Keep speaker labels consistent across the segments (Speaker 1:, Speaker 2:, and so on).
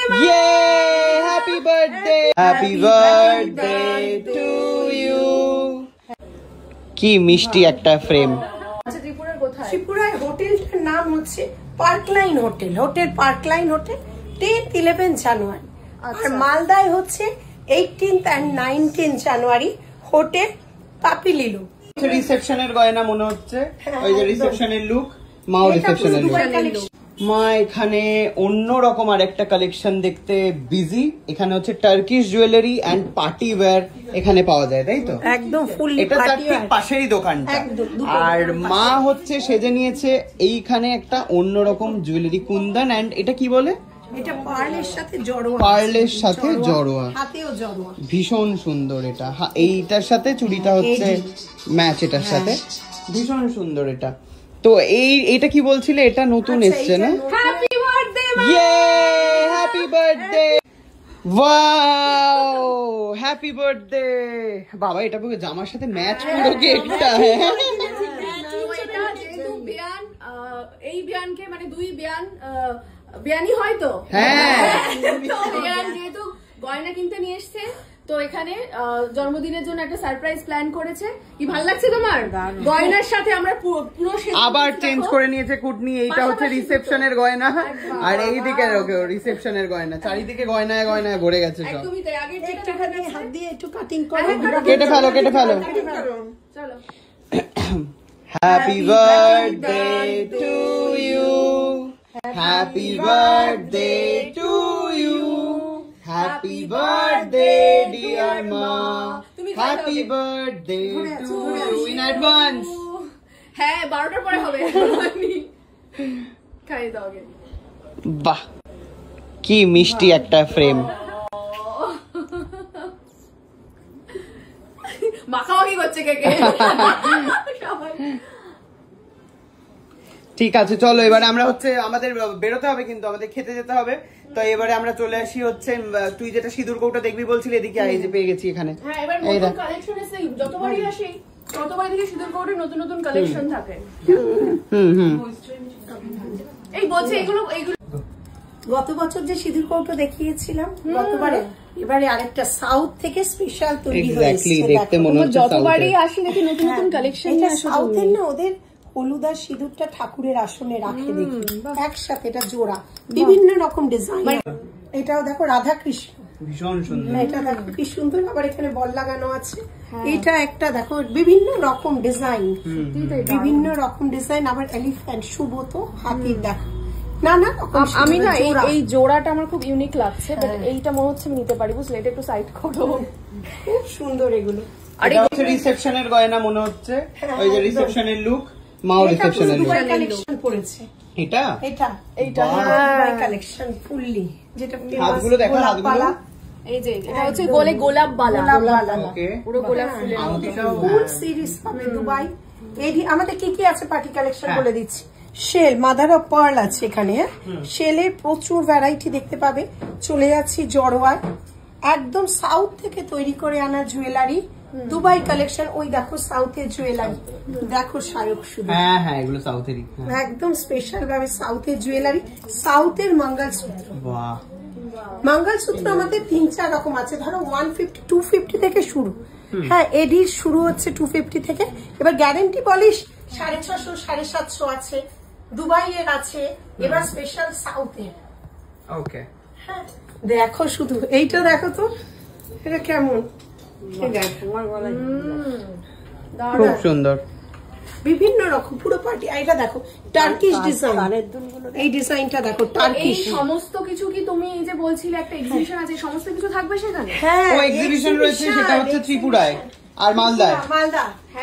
Speaker 1: Yay! Happy birthday! Happy birthday to you! কি মিষ্টি একটা ফ্রেম।
Speaker 2: আচ্ছা ত্রিপুরার কোথায়?
Speaker 3: ত্রিপুরায় হোটেলটার নাম হচ্ছে পার্কলাইন হোটেল। পার্কলাইন হোটেল 10-11 জানুয়ারি। আর মালদায় হচ্ছে 18th and 19th January hotel পাপিলিলো।
Speaker 1: রিসেপশনের গয়না মনে হচ্ছে, ওই যে রিসেপশনের লুক, মাও রিসেপশনের লুক। মা এখানে অন্যরকম আর একটা কালেকশন দেখতে বিজি। এখানে হচ্ছে Turkish jewellery and party wear এখানে পাওয়া যায়, তাই তো?
Speaker 3: একদম ফুললি
Speaker 1: এটা তার ঠিক পাশেরই দোকানটা। আর মা হচ্ছে সেজে নিয়েছে এইখানে একটা অন্যরকম জুয়েলারি কুন্দন, এন্ড এটা কি বলে?
Speaker 3: এটা পার্লের সাথে জড়োয়া।
Speaker 1: পার্লের সাথে জড়োয়া,
Speaker 3: হাতেও জড়োয়া,
Speaker 1: ভীষণ সুন্দর এটা। এইটার সাথে চুড়িটা হচ্ছে ম্যাচ, এটার সাথে ভীষণ সুন্দর এটা। তো এইটা কি বলছিলে? এটা নতুন এসছে না?
Speaker 2: হ্যাপি বার্থডে
Speaker 1: ইয়ে, happy birthday, wow, happy birthday. বাবা এটা পুরো জামার সাথে ম্যাচ পুরো কেকটা।
Speaker 2: এই বিয়ানকে মানে দুই বিয়ানি হয় তো,
Speaker 1: হ্যাঁ,
Speaker 2: যেহেতু গয়না কিনতে নিয়ে এসছে, তো এখানে জন্মদিনের জন্য একটা সারপ্রাইজ প্ল্যান করেছে। কি ভালো লাগছে তোমার? গয়নার সাথে আমরা পুরো
Speaker 1: আবার চেঞ্জ করে নিয়েছে কুটনি। এইটা হচ্ছে রিসেপশনের গয়না, আর এইদিকে রিসেপশনের গয়না, চারিদিকে গয়নায় গয়নায় ভরে গেছে সব।
Speaker 2: একদমই তাই। আগে
Speaker 3: একটুখানি হাত দিয়ে একটু কাটিং করো,
Speaker 1: কেটে ফেলো, কেটে ফেলো।
Speaker 2: চলো।
Speaker 1: Happy birthday to you, happy birthday to you, happy birthday dear মা, happy birthday to you in advance.
Speaker 2: হ্যাঁ 12টার পরে হবে। খাই দাও আগে।
Speaker 1: বাহ, কি মিষ্টি একটা ফ্রেম।
Speaker 2: মাখামাখি করছে কেকে।
Speaker 1: ঠিক আছে, চলো এবারে আমরা হচ্ছে আমাদের বেরোতে হবে, কিন্তু আমাদের খেতে যেতে হবে। তো এবারে আমরা চলে আসি হচ্ছে, তুই যেটা সিঁদুর কৌটা দেখবি বলছিলি, এদিকে এই যে পেয়ে গেছি এখানে।
Speaker 2: হ্যাঁ, এবার নতুন কালেকশন এসে যতবারই আসি ততবারই দেখি সিঁদুর কৌটায় নতুন নতুন কালেকশন থাকে। এই বলছে এগুলো
Speaker 3: গত বছর যে সিঁদুর কৌটো দেখিয়েছিলাম গতবারে, এবারে আরেকটা সাউথ থেকে স্পেশাল তৈরি হয়েছে।
Speaker 1: দেখতে মনে হচ্ছে
Speaker 2: যতবারই আসি দেখি নতুন নতুন কালেকশন।
Speaker 3: এটা সাউথের না, ওদের হলুদ আর সিঁদুরটা ঠাকুরের আসনে রাখে দেখি একসাথে, এটা জোড়া, বিভিন্ন রকম ডিজাইন। এটাও দেখো রাধা কৃষ্ণ,
Speaker 1: ভীষণ সুন্দর।
Speaker 3: এটা দেখো কি সুন্দর, আবার এখানে বল লাগানো আছে। এটা একটা দেখো বিভিন্ন রকম ডিজাইন, বিভিন্ন রকম ডিজাইন, আবার এলিফ্যান্ট, সুব্রত, হাতির দেখো নানা রকম।
Speaker 2: আমি না এই জোড়াটা আমার খুব ইউনিক লাগছে, বাট এইটা মনে হচ্ছে আমি নিতে পারি, বুঝলে? এটা একটু সাইড করো,
Speaker 3: খুব সুন্দর এগুলো।
Speaker 1: আর এটা হচ্ছে রিসেপশনের গয়না মনে হচ্ছে, ওই যে রিসেপশনের লুক, মাও রিসেপশনের লুক।
Speaker 3: কালেকশন পড়েছে
Speaker 1: এটা
Speaker 3: কালেকশন ফুললি, যেটা
Speaker 1: হাতগুলো দেখো, হাতগুলো
Speaker 2: এই যে এটা হচ্ছে গোলে গোলাপ বালা,
Speaker 1: ওকে,
Speaker 2: পুরো গোলাপ ফুলের
Speaker 3: ফুল সিরিজ পাবে দুবাই। এই আমাদের কি কি আছে পার্টি কালেকশন বলে দিচ্ছি। শেল, মাদার অফ পার্ল আছে এখানে, শেলের প্রচুর ভ্যারাইটি দেখতে পাবে। চলে যাচ্ছি জড়োয়ায়, একদম সাউথ থেকে তৈরি করে আনা জুয়েলারি, দুবাই কালেকশন। ওই দেখো সাউথের জুয়েলারি, দেখো শায়ক শুধু,
Speaker 1: হ্যাঁ হ্যাঁ এগুলো সাউথেরই,
Speaker 3: একদম স্পেশাল ভাবে সাউথের জুয়েলারি। সাউথের মঙ্গলসূত্র,
Speaker 1: বাহ,
Speaker 3: মঙ্গলসূত্র আমাদের 3-4 রকম আছে, ধরো 150 250 থেকে শুরু। হ্যাঁ, এডির শুরু হচ্ছে 250 থেকে। এবার গ্যারেন্টি পলিশ 650 750 আছে, দুবাই এর আছে, এবার স্পেশাল সাউথের।
Speaker 1: ওকে,
Speaker 3: হ্যাঁ দেখো শুধু এইটা দেখো তো, এটা কেমন,
Speaker 1: খুব সুন্দর,
Speaker 3: বিভিন্ন রকম পুরো পার্টি। এটা দেখো টার্কিশ ডিজাইন, এই ডিজাইনটা দেখো টার্কিশ।
Speaker 2: সমস্ত কিছু কি তুমি এই যে বলছিলে একটা এক্সিবিশন আছে, সমস্ত কিছু থাকবে সেখানে?
Speaker 3: হ্যাঁ,
Speaker 1: ও এক্সিবিশন রয়েছে, সেটা হচ্ছে ত্রিপুরায় আর মালদায়,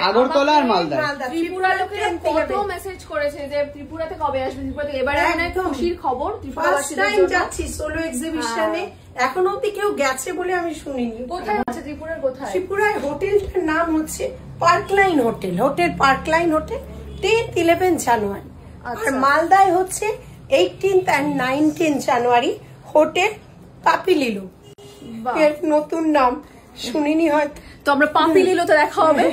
Speaker 1: আগরতলা আর মালদায়।
Speaker 2: ত্রিপুরা লোকেরা কত মেসেজ করেছে যে ত্রিপুরাতে কবে আসবে, ত্রিপুরাতে এবারে মানে খুশির খবর।
Speaker 3: ফার্স্ট টাইম যাচ্ছি সোলো এক্সিবিশনে, এখনো অব্দি কেউ গেছে বলে আমি শুনিনি।
Speaker 2: কোথায় আছে ত্রিপুরার কোথায়?
Speaker 3: ত্রিপুরায় হোটেলটার নাম হচ্ছে পার্কলাইন হোটেল, পার্কলাইন হোটেল 10-11 জানুয়ারি। আর মালদায় হচ্ছে 18th and 19th January hotel পাপিলিলো। এর নতুন নাম শুনিনি হয়তো।
Speaker 2: তো আমরা পাপি লিলোতে দেখা হবে।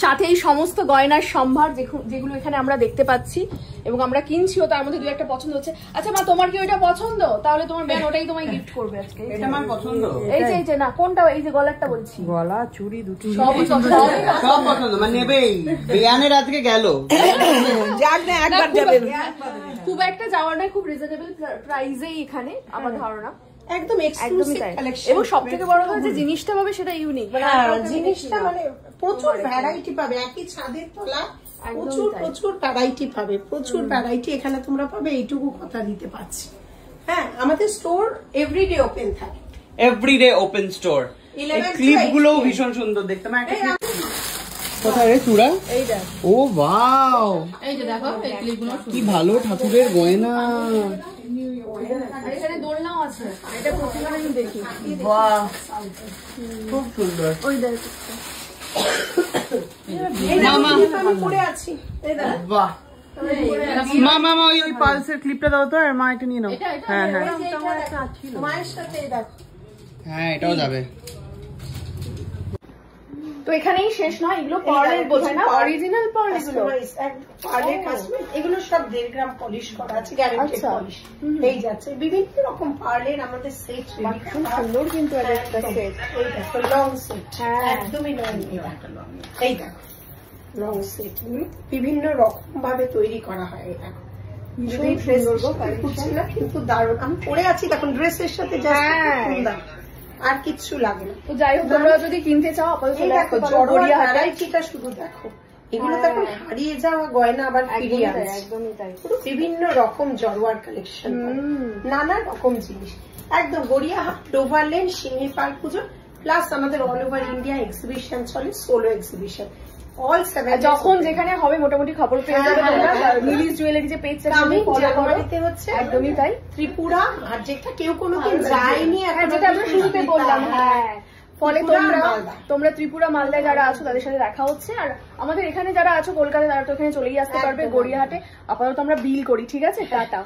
Speaker 2: সাথে এই সমস্ত গয়নার সম্ভার যেগুলো এখানে আমরা দেখতে পাচ্ছি এবং আমরা কিনছিও, তার মধ্যে 2-1টা পছন্দ হচ্ছে। আচ্ছা মা, তোমার কি ওইটা পছন্দ? তাহলে তোমার বোন ওটাই তোমায় গিফট করবে আজকে।
Speaker 1: এটা আমার পছন্দ।
Speaker 2: এই যে না, কোনটা? এই যে গলারটা বলছি।
Speaker 3: গলা, চুড়ি দুটো
Speaker 2: সব
Speaker 1: পছন্দ, মানে নেবেই। বিয়ানের আজকে গেল,
Speaker 3: যাক না একবার যাবে।
Speaker 2: খুব একটা যাওয়ার নয়, খুব রিজনেবল প্রাইসেই এখানে আমার ধারণা।
Speaker 3: একদম এক্সক্লুসিভ কালেকশন
Speaker 2: এবং সবথেকে বড় কথা যে জিনিসটা পাবে সেটা ইউনিক, মানে
Speaker 3: জিনিসটা মানে প্রচুর ভ্যারাইটি পাবে। একই ছাদের তলা প্রচুর ভ্যারাইটি পাবে, প্রচুর ভ্যারাইটি এখানে তোমরা পাবে, এইটুকু কথা দিতে পারছি। হ্যাঁ, আমাদের স্টোর এভরিডে ওপেন থাকে,
Speaker 1: এভরিডে ওপেন স্টোর। এই ক্লিপ গুলো ভীষণ সুন্দর দেখতে। কোথায় রে চূড়া?
Speaker 2: এইটা।
Speaker 1: ও ওয়াও,
Speaker 2: এই যে দেখো এই ক্লিপগুলো
Speaker 1: কি ভালো ঠাকুরের গয়না।
Speaker 2: আর এখানে দোলনাও আছে, এটা প্রতিবার আমি দেখি।
Speaker 1: বাহ, খুব সুন্দর।
Speaker 2: ওই দেখ
Speaker 1: মামা
Speaker 3: আমি পরে আছি। এই দেখো,
Speaker 1: বাহ, মা ওই পালসের ক্লিপটা দাও তো, আর মা এটা নিয়ে নাও। হ্যাঁ হ্যাঁ
Speaker 3: মায়ের সাথে এই দেখো।
Speaker 1: হ্যাঁ, এটাও যাবে।
Speaker 2: তো এখানেই শেষ নয়, এগুলো পার্লের বোঝায় না, অরিজিনাল পার্ল এগুলো।
Speaker 3: পার্লের কাশ্মীর, এগুলো সব 1.5 গ্রাম পলিশ করা আছে, গ্যারান্টেড পলিশ এই যাচ্ছে। বিভিন্ন রকম পার্লের আমাদের সেট রেডি,
Speaker 2: খুব সুন্দর কিন্তু একটা সেট।
Speaker 3: এই দেখো লং সেট,
Speaker 2: হ্যাঁ
Speaker 3: একদমই লং। এই দেখো লং সেট বিভিন্ন রকম ভাবে তৈরি করা হয়। এই দেখো যদি ড্রেস খুঁজছি না কিন্তু দারুণ। আমি পরে আছি দেখুন, ড্রেসের সাথে সুন্দর, আর কিচ্ছু লাগে না।
Speaker 2: তো যাই হোক, তোমরা যদি কিনতে চাও
Speaker 3: দেখো জড়োয়া ভ্যারাইটিটা শুধু দেখো, এগুলো তো এখন হারিয়ে যাওয়া গয়না আবার ফিরিয়ে আসছে।
Speaker 2: একদমই তাই,
Speaker 3: বিভিন্ন রকম জড়োয়ার কালেকশন, নানা রকম জিনিস। একদম গড়িয়াহাট, ডোভারলেন, সিংহি পার্ক পুজো, প্লাস আমাদের অল ওভার ইন্ডিয়া এক্সিবিশন চলে, সোলো এক্সিবিশন। অল 7
Speaker 2: যখন যেখানে হবে মোটামুটি খবর পেয়ে যাবে তোমরা। লিলিস জুয়েলারি যে পেজটা আমি
Speaker 3: জানুয়ারিতে হচ্ছে,
Speaker 2: একদমই তাই।
Speaker 3: ত্রিপুরা, আর যেটা কেউ কোনোদিন যায়নি,
Speaker 2: যেটা আমরা শুরুতে বললাম, হ্যাঁ। ফলে তোমরা ত্রিপুরা, মালদায় যারা আছো তাদের সাথে দেখা হচ্ছে, আর আমাদের এখানে যারা আছো কলকাতায় তারা তো এখানে চলেই আসতে পারবে গড়িয়াহাটে। আপাতত আমরা বিল করি, ঠিক আছে? টাটা।